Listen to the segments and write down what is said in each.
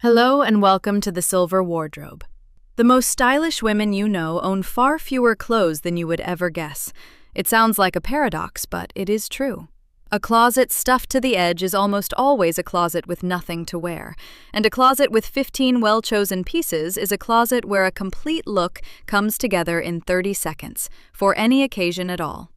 Hello and welcome to the Silver Wardrobe. The most stylish women you know own far fewer clothes than you would ever guess. It sounds like a paradox, but it is true. A closet stuffed to the edge is almost always a closet with nothing to wear, and a closet with 15 well-chosen pieces is a closet where a complete look comes together in 30 seconds, for any occasion at all.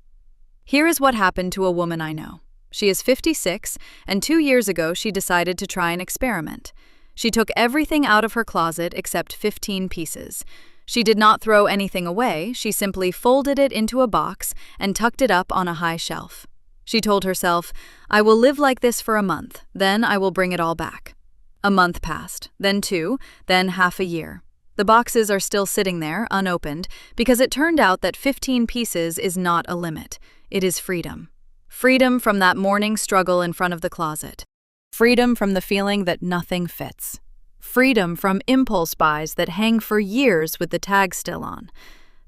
Here is what happened to a woman I know. She is 56, and 2 years ago she decided to try an experiment. She took everything out of her closet except 15 pieces. She did not throw anything away, she simply folded it into a box and tucked it up on a high shelf. She told herself, "I will live like this for a month, then I will bring it all back." A month passed, then 2, then half a year. The boxes are still sitting there, unopened, because it turned out that 15 pieces is not a limit. It is freedom. Freedom from that morning struggle in front of the closet. Freedom from the feeling that nothing fits. Freedom from impulse buys that hang for years with the tag still on.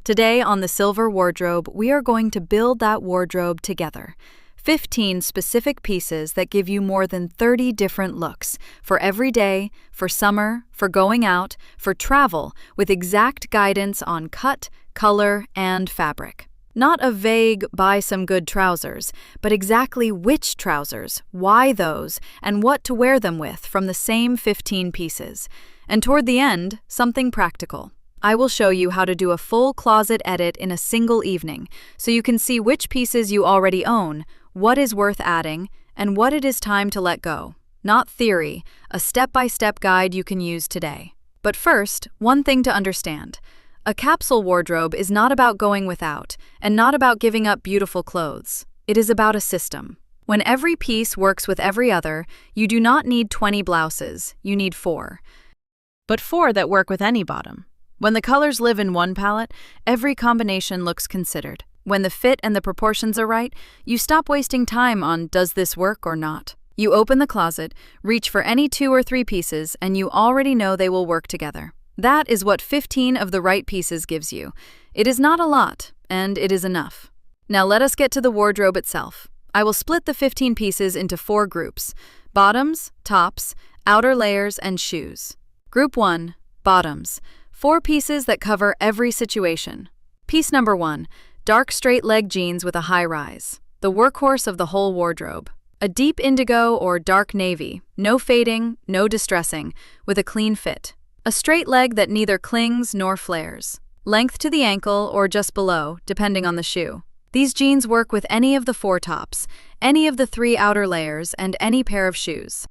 Today on the Silver Wardrobe, we are going to build that wardrobe together. 15 specific pieces that give you more than 30 different looks, for every day, for summer, for going out, for travel, with exact guidance on cut, color, and fabric. Not a vague, buy some good trousers, but exactly which trousers, why those, and what to wear them with from the same 15 pieces. And toward the end, something practical. I will show you how to do a full closet edit in a single evening, so you can see which pieces you already own, what is worth adding, and what it is time to let go. Not theory, a step-by-step guide you can use today. But first, one thing to understand. A capsule wardrobe is not about going without, and not about giving up beautiful clothes. It is about a system. When every piece works with every other, you do not need 20 blouses, you need 4. But 4 that work with any bottom. When the colors live in one palette, every combination looks considered. When the fit and the proportions are right, you stop wasting time on does this work or not. You open the closet, reach for any 2 or 3 pieces, and you already know they will work together. That is what 15 of the right pieces gives you. It is not a lot, and it is enough. Now let us get to the wardrobe itself. I will split the 15 pieces into 4 groups: bottoms, tops, outer layers, and shoes. Group 1, bottoms. 4 pieces that cover every situation. Piece number 1, dark straight leg jeans with a high rise. The workhorse of the whole wardrobe. A deep indigo or dark navy, no fading, no distressing, with a clean fit. A straight leg that neither clings nor flares. Length to the ankle or just below, depending on the shoe. These jeans work with any of the 4 tops, any of the 3 outer layers, and any pair of shoes.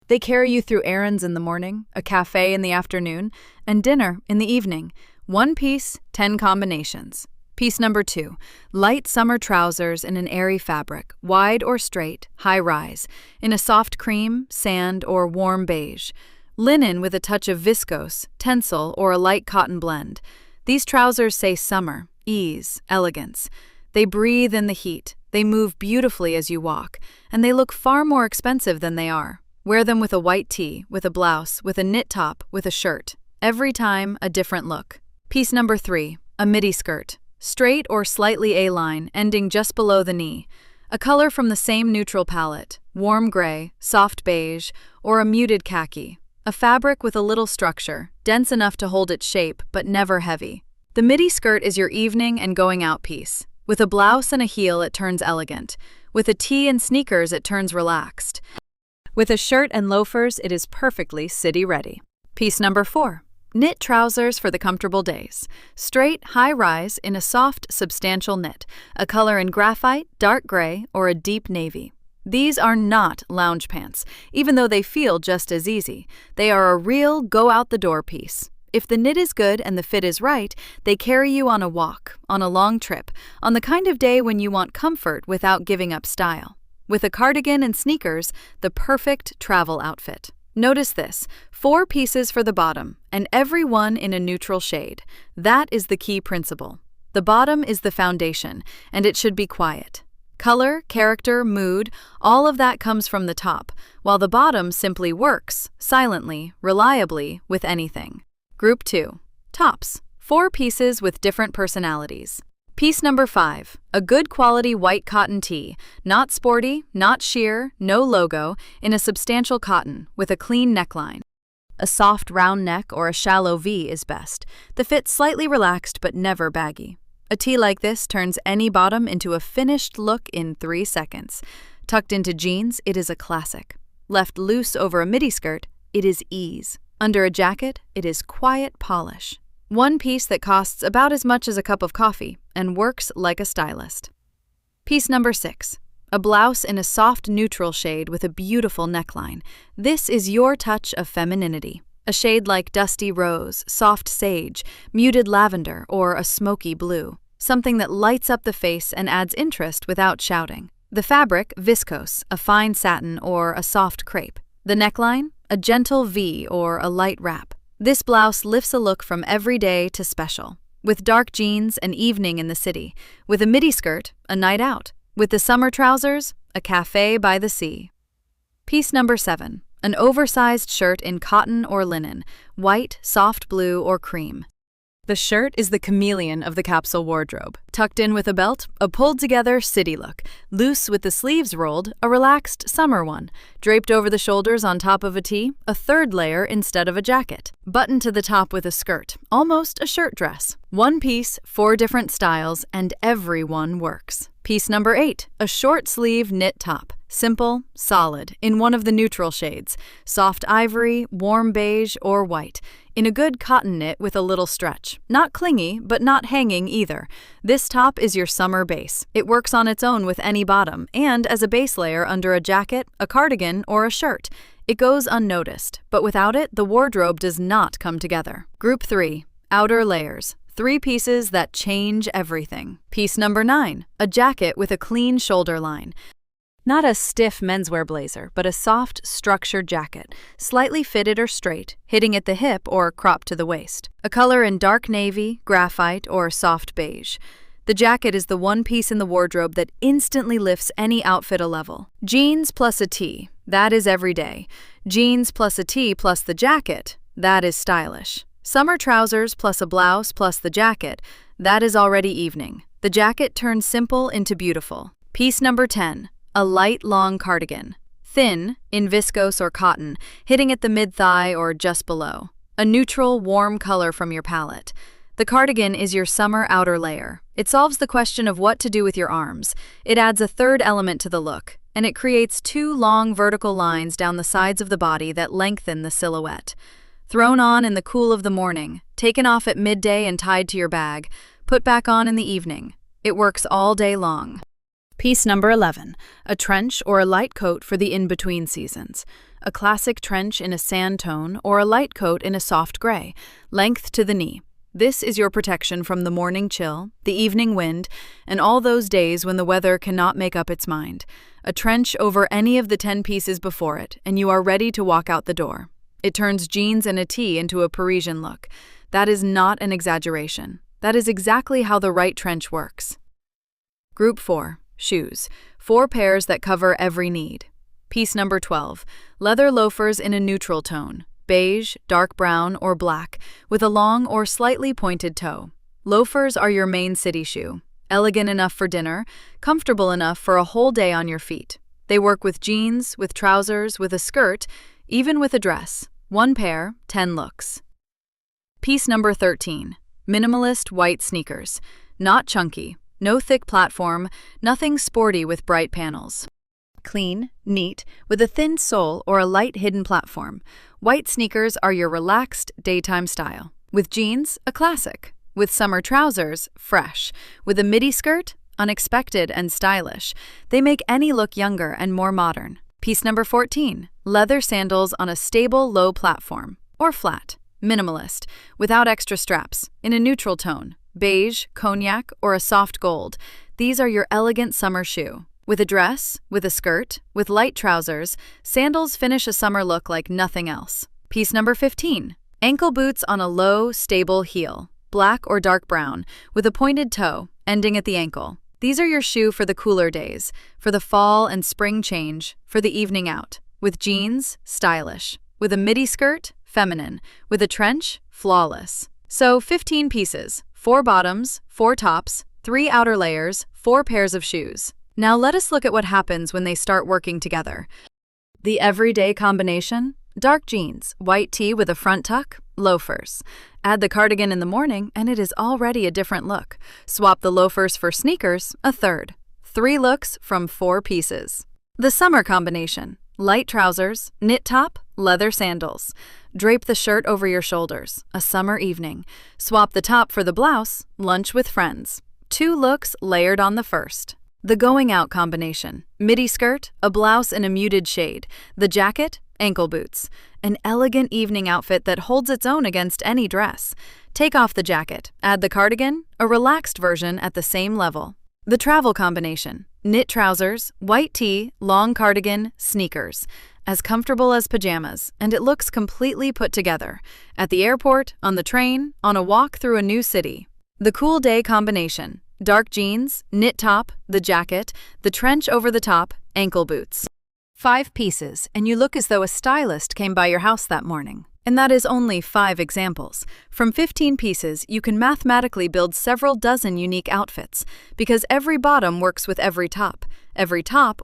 They carry you through errands in the morning, a cafe in the afternoon, and dinner in the evening. 1 piece, 10 combinations. Piece number 2, light summer trousers in an airy fabric, wide or straight, high rise, in a soft cream, sand, or warm beige. Linen with a touch of viscose, tencel, or a light cotton blend. These trousers say summer, ease, elegance. They breathe in the heat, they move beautifully as you walk, and they look far more expensive than they are. Wear them with a white tee, with a blouse, with a knit top, with a shirt. Every time, a different look. Piece number 3, a midi skirt. Straight or slightly A-line, ending just below the knee. A color from the same neutral palette, warm gray, soft beige, or a muted khaki. A fabric with a little structure, dense enough to hold its shape, but never heavy. The midi skirt is your evening and going out piece. With a blouse and a heel, it turns elegant. With a tee and sneakers, it turns relaxed. With a shirt and loafers, it is perfectly city-ready. Piece number 4, knit trousers for the comfortable days. Straight, high-rise, in a soft, substantial knit. A color in graphite, dark gray, or a deep navy. These are not lounge pants, even though they feel just as easy. They are a real go-out-the-door piece. If the knit is good and the fit is right, they carry you on a walk, on a long trip, on the kind of day when you want comfort without giving up style. With a cardigan and sneakers, the perfect travel outfit. Notice this, 4 pieces for the bottom, and every one in a neutral shade. That is the key principle. The bottom is the foundation, and it should be quiet. Color, character, mood, all of that comes from the top, while the bottom simply works, silently, reliably, with anything. Group 2, tops. 4 pieces with different personalities. Piece number 5, a good quality white cotton tee, not sporty, not sheer, no logo, in a substantial cotton, with a clean neckline. A soft round neck or a shallow V is best. The fit slightly relaxed but never baggy. A tee like this turns any bottom into a finished look in 3 seconds. Tucked into jeans, it is a classic. Left loose over a midi skirt, it is ease. Under a jacket, it is quiet polish. One piece that costs about as much as a cup of coffee and works like a stylist. Piece number 6. A blouse in a soft neutral shade with a beautiful neckline. This is your touch of femininity. A shade like dusty rose, soft sage, muted lavender, or a smoky blue. Something that lights up the face and adds interest without shouting. The fabric, viscose, a fine satin, or a soft crepe. The neckline, a gentle V or a light wrap. This blouse lifts a look from everyday to special. With dark jeans, an evening in the city. With a midi skirt, a night out. With the summer trousers, a cafe by the sea. Piece number 7. An oversized shirt in cotton or linen, white, soft blue, or cream. The shirt is the chameleon of the capsule wardrobe. Tucked in with a belt, a pulled-together city look. Loose with the sleeves rolled, a relaxed summer one. Draped over the shoulders on top of a tee, a third layer instead of a jacket. Buttoned to the top with a skirt, almost a shirt dress. One piece, 4 different styles, and every one works. Piece number 8, a short-sleeve knit top. Simple, solid, in one of the neutral shades. Soft ivory, warm beige, or white. In a good cotton knit with a little stretch. Not clingy, but not hanging either. This top is your summer base. It works on its own with any bottom, and as a base layer under a jacket, a cardigan, or a shirt. It goes unnoticed, but without it, the wardrobe does not come together. Group 3, outer layers. 3 pieces that change everything. Piece number 9, a jacket with a clean shoulder line. Not a stiff menswear blazer, but a soft, structured jacket, slightly fitted or straight, hitting at the hip or cropped to the waist. A color in dark navy, graphite, or soft beige. The jacket is the one piece in the wardrobe that instantly lifts any outfit a level. Jeans plus a tee, that is everyday. Jeans plus a tee plus the jacket, that is stylish. Summer trousers plus a blouse plus the jacket, that is already evening. The jacket turns simple into beautiful. Piece number 10. A light, long cardigan. Thin, in viscose or cotton, hitting at the mid-thigh or just below. A neutral, warm color from your palette. The cardigan is your summer outer layer. It solves the question of what to do with your arms. It adds a third element to the look, and it creates 2 long vertical lines down the sides of the body that lengthen the silhouette. Thrown on in the cool of the morning, taken off at midday and tied to your bag, put back on in the evening. It works all day long. Piece number 11, a trench or a light coat for the in-between seasons. A classic trench in a sand tone or a light coat in a soft gray, length to the knee. This is your protection from the morning chill, the evening wind, and all those days when the weather cannot make up its mind. A trench over any of the 10 pieces before it, and you are ready to walk out the door. It turns jeans and a tee into a Parisian look. That is not an exaggeration. That is exactly how the right trench works. Group 4. Shoes. 4 pairs that cover every need. Piece number 12. Leather loafers in a neutral tone. Beige, dark brown, or black, with a long or slightly pointed toe. Loafers are your main city shoe. Elegant enough for dinner, comfortable enough for a whole day on your feet. They work with jeans, with trousers, with a skirt, even with a dress. 1 pair, 10 looks. Piece number 13. Minimalist white sneakers. Not chunky. No thick platform, nothing sporty with bright panels. Clean, neat, with a thin sole or a light hidden platform. White sneakers are your relaxed daytime style. With jeans, a classic. With summer trousers, fresh. With a midi skirt, unexpected and stylish. They make any look younger and more modern. Piece number 14. Leather sandals on a stable low platform. Or flat. Minimalist, without extra straps, in a neutral tone. Beige, cognac, or a soft gold. These are your elegant summer shoe. With a dress, with a skirt, with light trousers, sandals finish a summer look like nothing else. Piece number 15. Ankle boots on a low, stable heel. Black or dark brown, with a pointed toe, ending at the ankle. These are your shoe for the cooler days, for the fall and spring change, for the evening out. With jeans, stylish. With a midi skirt, feminine. With a trench, flawless. So 15 pieces. 4 bottoms, 4 tops, 3 outer layers, 4 pairs of shoes. Now let us look at what happens when they start working together. The everyday combination? Dark jeans, white tee with a front tuck, loafers. Add the cardigan in the morning and it is already a different look. Swap the loafers for sneakers, a third. 3 looks from 4 pieces. The summer combination. Light trousers, knit top, leather sandals. Drape the shirt over your shoulders, a summer evening. Swap the top for the blouse, lunch with friends. 2 looks layered on the first. The going out combination. Midi skirt, a blouse in a muted shade. The jacket, ankle boots. An elegant evening outfit that holds its own against any dress. Take off the jacket, add the cardigan, a relaxed version at the same level. The travel combination. Knit trousers, white tee, long cardigan, sneakers. As comfortable as pajamas, and it looks completely put together. At the airport, on the train, on a walk through a new city. The cool day combination. Dark jeans, knit top, the jacket, the trench over the top, ankle boots. 5 pieces, and you look as though a stylist came by your house that morning. And that is only 5 examples. From 15 pieces, you can mathematically build several dozen unique outfits, because every bottom works with every top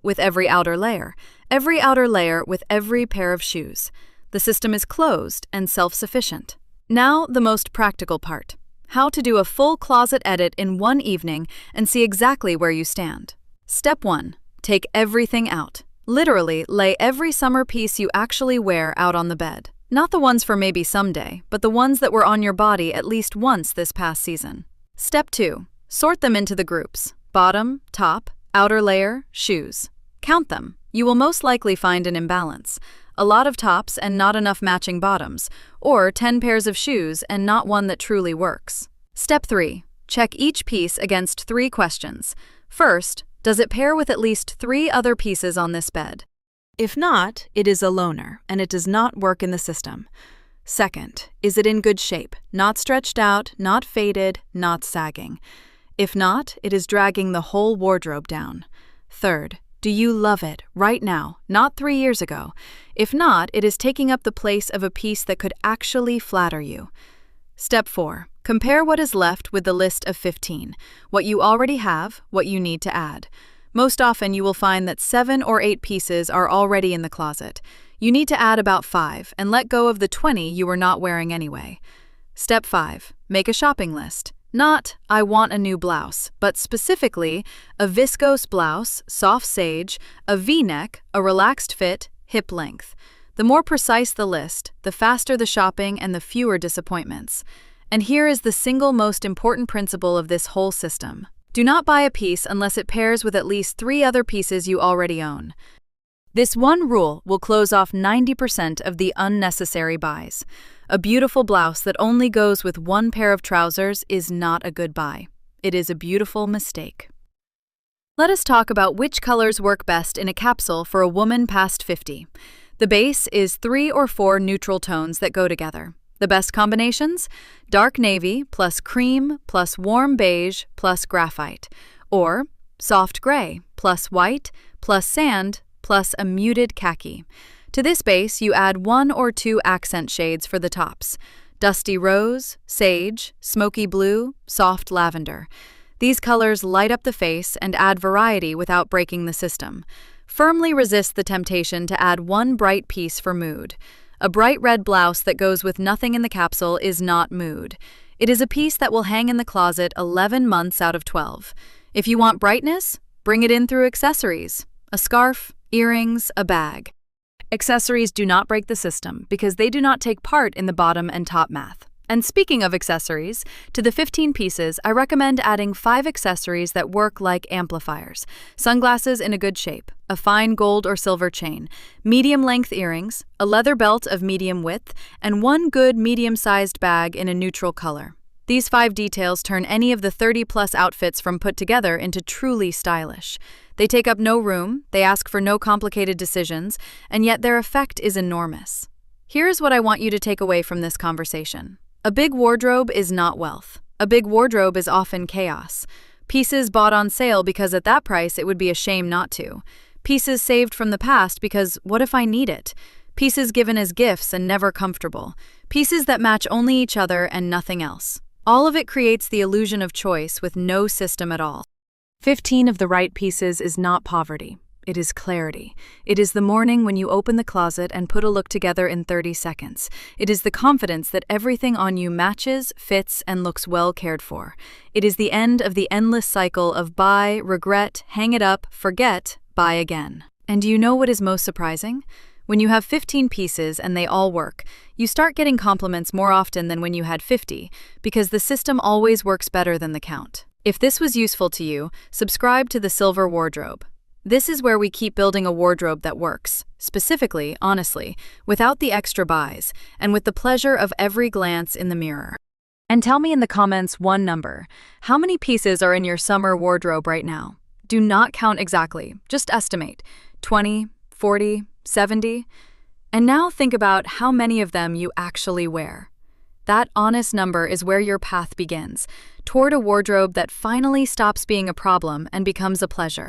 with every outer layer with every pair of shoes. The system is closed and self-sufficient. Now, the most practical part. How to do a full closet edit in one evening and see exactly where you stand. Step 1. Take everything out. Literally, lay every summer piece you actually wear out on the bed. Not the ones for maybe someday, but the ones that were on your body at least once this past season. Step 2. Sort them into the groups. Bottom, top, outer layer, shoes. Count them. You will most likely find an imbalance. A lot of tops and not enough matching bottoms, or 10 pairs of shoes and not one that truly works. Step 3. Check each piece against 3 questions. First, does it pair with at least 3 other pieces on this bed? If not, it is a loner, and it does not work in the system. Second, is it in good shape, not stretched out, not faded, not sagging? If not, it is dragging the whole wardrobe down. Third, do you love it right now, not 3 years ago? If not, it is taking up the place of a piece that could actually flatter you. Step 4. Compare what is left with the list of 15. What you already have, what you need to add. Most often you will find that 7 or 8 pieces are already in the closet. You need to add about 5 and let go of the 20 you were not wearing anyway. Step 5. Make a shopping list. Not, I want a new blouse, but specifically, a viscose blouse, soft sage, a V-neck, a relaxed fit, hip length. The more precise the list, the faster the shopping and the fewer disappointments. And here is the single most important principle of this whole system. Do not buy a piece unless it pairs with at least 3 other pieces you already own. This one rule will close off 90% of the unnecessary buys. A beautiful blouse that only goes with 1 pair of trousers is not a good buy. It is a beautiful mistake. Let us talk about which colors work best in a capsule for a woman past 50. The base is 3 or 4 neutral tones that go together. The best combinations? Dark navy plus cream plus warm beige plus graphite. Or soft gray plus white plus sand plus a muted khaki. To this base, you add 1 or 2 accent shades for the tops. Dusty rose, sage, smoky blue, soft lavender. These colors light up the face and add variety without breaking the system. Firmly resist the temptation to add 1 bright piece for mood. A bright red blouse that goes with nothing in the capsule is not mood. It is a piece that will hang in the closet 11 months out of 12. If you want brightness, bring it in through accessories. A scarf, earrings, a bag. Accessories do not break the system because they do not take part in the bottom and top math. And speaking of accessories, to the 15 pieces, I recommend adding 5 accessories that work like amplifiers. Sunglasses in a good shape, a fine gold or silver chain, medium-length earrings, a leather belt of medium width, and 1 good medium-sized bag in a neutral color. These 5 details turn any of the 30-plus outfits from put together into truly stylish. They take up no room, they ask for no complicated decisions, and yet their effect is enormous. Here's what I want you to take away from this conversation. A big wardrobe is not wealth. A big wardrobe is often chaos. Pieces bought on sale because at that price it would be a shame not to. Pieces saved from the past because what if I need it? Pieces given as gifts and never comfortable. Pieces that match only each other and nothing else. All of it creates the illusion of choice with no system at all. 15 of the right pieces is not poverty. It is clarity. It is the morning when you open the closet and put a look together in 30 seconds. It is the confidence that everything on you matches, fits, and looks well cared for. It is the end of the endless cycle of buy, regret, hang it up, forget, buy again. And do you know what is most surprising? When you have 15 pieces and they all work, you start getting compliments more often than when you had 50, because the system always works better than the count. If this was useful to you, subscribe to the Silver Wardrobe. This is where we keep building a wardrobe that works, specifically, honestly, without the extra buys, and with the pleasure of every glance in the mirror. And tell me in the comments one number. How many pieces are in your summer wardrobe right now? Do not count exactly, just estimate. 20, 40, 70? And now think about how many of them you actually wear. That honest number is where your path begins, toward a wardrobe that finally stops being a problem and becomes a pleasure.